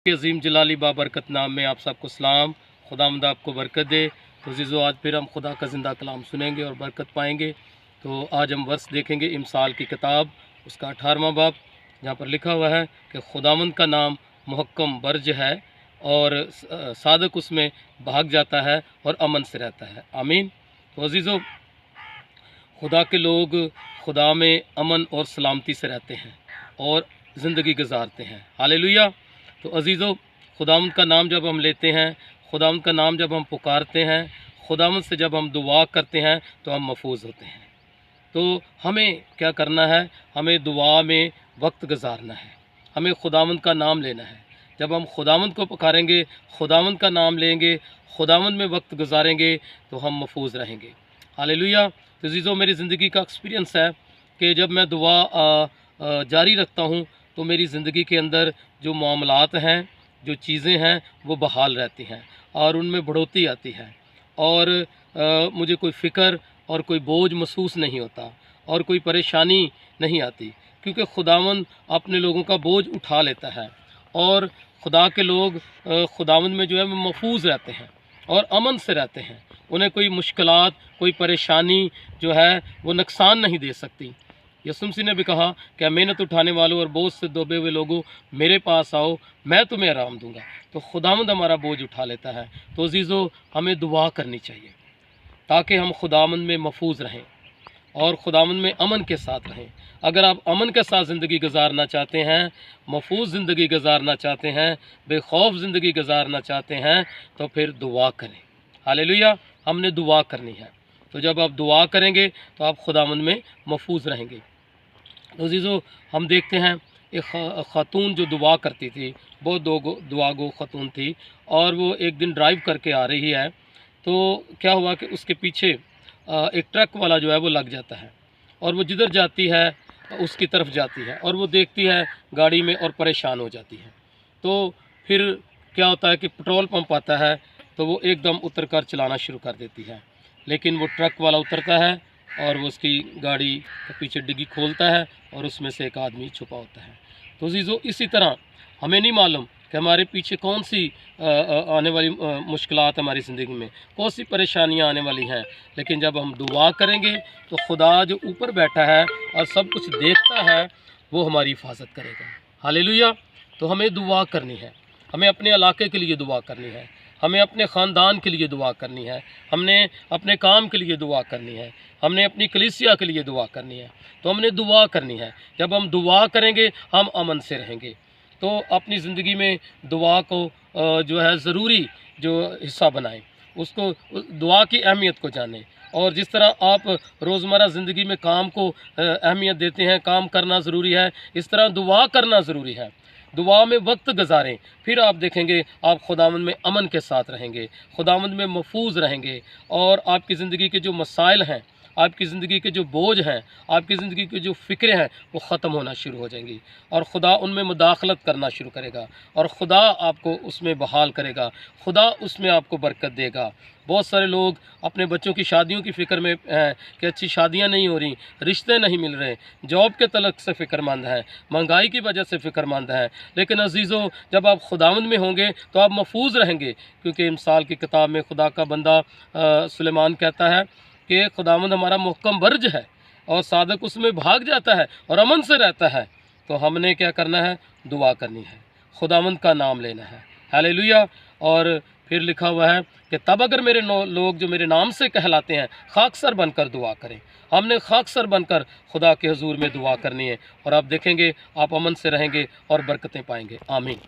के अजीम जलाली बाबरकत नाम में आप सबको सलाम। खुदावंद आपको बरकत दे। तो अज़ीज़ो, आज फिर हम खुदा का ज़िंदा कलाम सुनेंगे और बरकत पाएंगे। तो आज हम वर्स देखेंगे इमसाल की किताब, उसका 18वां बाब, जहाँ पर लिखा हुआ है कि खुदावंद का नाम मुहक्कम बर्ज है और सादक उसमें भाग जाता है और अमन से रहता है। आमीन। तो अज़ीज़ो, खुदा के लोग खुदा में अमन और सलामती से रहते हैं और ज़िंदगी गुजारते हैं। हालेलुया। तो अज़ीज़ो, खुदावंद का नाम जब हम लेते हैं, खुदावंद का नाम जब हम पुकारते हैं, खुदावंद से जब हम दुआ करते हैं तो हम महफूज होते हैं। तो हमें क्या करना है? हमें दुआ में वक्त गुजारना है, हमें खुदावंद का नाम लेना है। जब हम खुदावंद को पुकारेंगे, खुदावंद का नाम लेंगे, खुदावंद में वक्त गुजारेंगे तो हम महफूज रहेंगे। हालेलुया। तो अज़ीज़ो, मेरी ज़िंदगी का एक्सपीरियंस है कि जब मैं दुआ जारी रखता हूँ तो मेरी ज़िंदगी के अंदर जो मामलात हैं, जो चीज़ें हैं, वो बहाल रहती हैं और उनमें बढ़ोतरी आती है और मुझे कोई फ़िक्र और कोई बोझ महसूस नहीं होता और कोई परेशानी नहीं आती, क्योंकि खुदावंद अपने लोगों का बोझ उठा लेता है और खुदा के लोग खुदावंद में जो है वो महफूज रहते हैं और अमन से रहते हैं। उन्हें कोई मुश्किलात, कोई परेशानी जो है वो नुकसान नहीं दे सकती। यीशु मसीह ने भी कहा कि मेहनत उठाने वालों और बोझ से दबे हुए लोगों, मेरे पास आओ, मैं तुम्हें आराम दूंगा। तो खुदावंद हमारा बोझ उठा लेता है। तो अज़ीज़ो, हमें दुआ करनी चाहिए ताकि हम खुदावंद में महफूज रहें और खुदावंद में अमन के साथ रहें। अगर आप अमन के साथ ज़िंदगी गुजारना चाहते हैं, महफूज ज़िंदगी गुजारना चाहते हैं, बेखौफ ज़िंदगी गुजारना चाहते हैं, तो फिर दुआ करें। हालेलुया। हमने दुआ करनी है। तो जब आप दुआ करेंगे तो आप खुदावंद में महफूज रहेंगे। तो अज़ीज़ो, हम देखते हैं एक ख़ातून जो दुआ करती थी, बहुत दुआ गो ख़ातून थी, और वो एक दिन ड्राइव करके आ रही है। तो क्या हुआ कि उसके पीछे एक ट्रक वाला जो है वो लग जाता है और वो जिधर जाती है उसकी तरफ जाती है और वो देखती है गाड़ी में और परेशान हो जाती है। तो फिर क्या होता है कि पेट्रोल पंप आता है तो वो एकदम उतर कर चलाना शुरू कर देती है, लेकिन वो ट्रक वाला उतरता है और वो उसकी गाड़ी के पीछे डिग्गी खोलता है और उसमें से एक आदमी छुपा होता है। तो अज़ीज़ो, इसी तरह हमें नहीं मालूम कि हमारे पीछे कौन सी आने वाली मुश्किलात हमारी ज़िंदगी में, कौन सी परेशानियां आने वाली हैं, लेकिन जब हम दुआ करेंगे तो खुदा जो ऊपर बैठा है और सब कुछ देखता है, वो हमारी हिफाजत करेगा। हालेलुया। तो हमें दुआ करनी है, हमें अपने इलाके के लिए दुआ करनी है, हमें अपने ख़ानदान के लिए दुआ करनी है, हमने अपने काम के लिए दुआ करनी है, हमने अपनी कलीसिया के लिए दुआ करनी है। तो हमने दुआ करनी है। जब हम दुआ करेंगे हम अमन से रहेंगे। तो अपनी ज़िंदगी में दुआ को जो है ज़रूरी जो हिस्सा बनाएं, उसको दुआ की अहमियत को जानें। और जिस तरह आप रोज़मर्रा ज़िंदगी में काम को अहमियत देते हैं, काम करना ज़रूरी है, इस तरह दुआ करना ज़रूरी है। दुआ में वक्त गुजारें, फिर आप देखेंगे आप खुदावंद में अमन के साथ रहेंगे, खुदावंद में महफूज रहेंगे और आपकी ज़िंदगी के जो मसाइल हैं, आपकी ज़िंदगी के जो बोझ हैं, आपकी ज़िंदगी की जो फ़िक्रें हैं, वो ख़त्म होना शुरू हो जाएंगी और खुदा उनमें मुदाखलत करना शुरू करेगा और खुदा आपको उसमें बहाल करेगा, खुदा उसमें आपको बरकत देगा। बहुत सारे लोग अपने बच्चों की शादियों की फ़िक्र में हैं कि अच्छी शादियां नहीं हो रही, रिश्ते नहीं मिल रहे, जॉब के तलक से फ़िक्रमंद हैं, महंगाई की वजह से फ़िक्रमंद हैं। लेकिन अज़ीज़ो, जब आप खुदावंद में होंगे तो आप महफूज रहेंगे, क्योंकि इमसाल की किताब में खुदा का बंदा सुलेमान कहता है कि खुदावंद हमारा मुहक्कम बर्ज है और सादक उसमें भाग जाता है और अमन से रहता है। तो हमने क्या करना है? दुआ करनी है, खुदावंद का नाम लेना है। हालेलुया। और फिर लिखा हुआ है कि तब अगर मेरे लोग जो मेरे नाम से कहलाते हैं खाकसर बनकर दुआ करें। हमने खाकसर बनकर खुदा के हुजूर में दुआ करनी है और आप देखेंगे आप अमन से रहेंगे और बरकतें पाएंगे। आमीन।